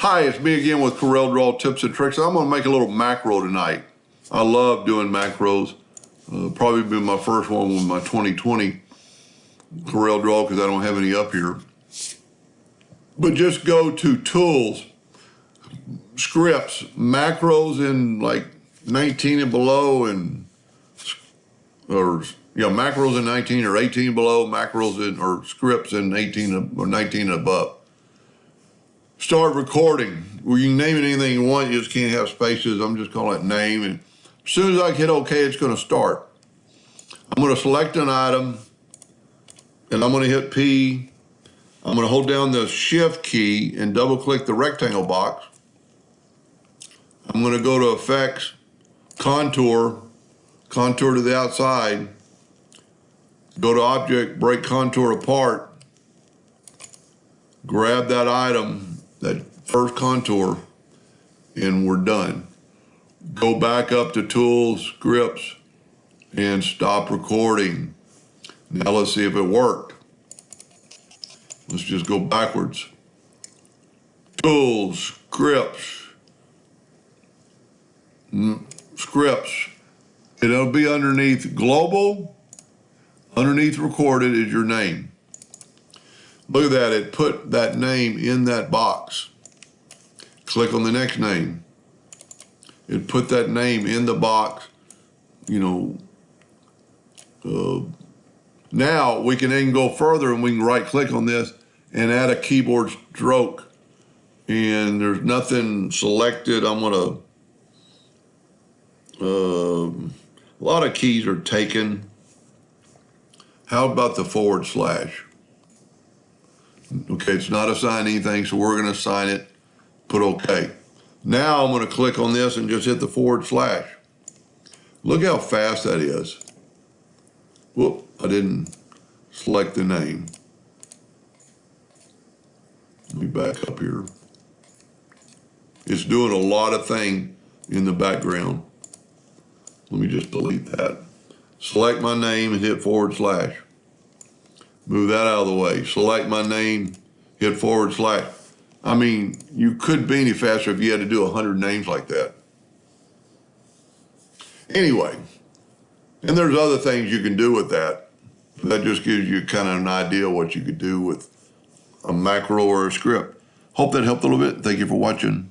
Hi, it's me again with Corel Draw Tips and Tricks. I'm going to make a little macro tonight. I love doing macros. Probably be my first one with my 2020 Corel Draw because I don't have any up here. But just go to Tools, Scripts, Macros in like 19 and below, macros in 19 or 18 below, macros in or scripts in 18 or 19 and above. Start recording. Well, you can name it anything you want. You just can't have spaces. I'm just calling it name. And as soon as I hit OK, it's going to start. I'm going to select an item, and I'm going to hit P. I'm going to hold down the Shift key and double-click the rectangle box. I'm going to go to Effects, Contour to the outside. Go to Object, break contour apart. Grab that item, that first contour, and we're done. Go back up to Tools, Scripts, and stop recording. Now let's see if it worked. Let's just go backwards. Tools, Scripts. It'll be underneath Global. Underneath Recorded is your name. Look at that, it put that name in that box. Click on the next name. It put that name in the box, now we can then go further and we can right click on this and add a keyboard stroke. And there's nothing selected. I'm gonna, a lot of keys are taken. How about the /? Okay, it's not assigned anything, so we're gonna assign it, put OK. Now I'm gonna click on this and just hit the /. Look how fast that is. Whoop, I didn't select the name. Let me back up here. It's doing a lot of things in the background. Let me just delete that. Select my name and hit /. Move that out of the way. Select my name, hit /. I mean, you couldn't be any faster if you had to do 100 names like that. Anyway, and there's other things you can do with that. That just gives you kind of an idea of what you could do with a macro or a script. Hope that helped a little bit. Thank you for watching.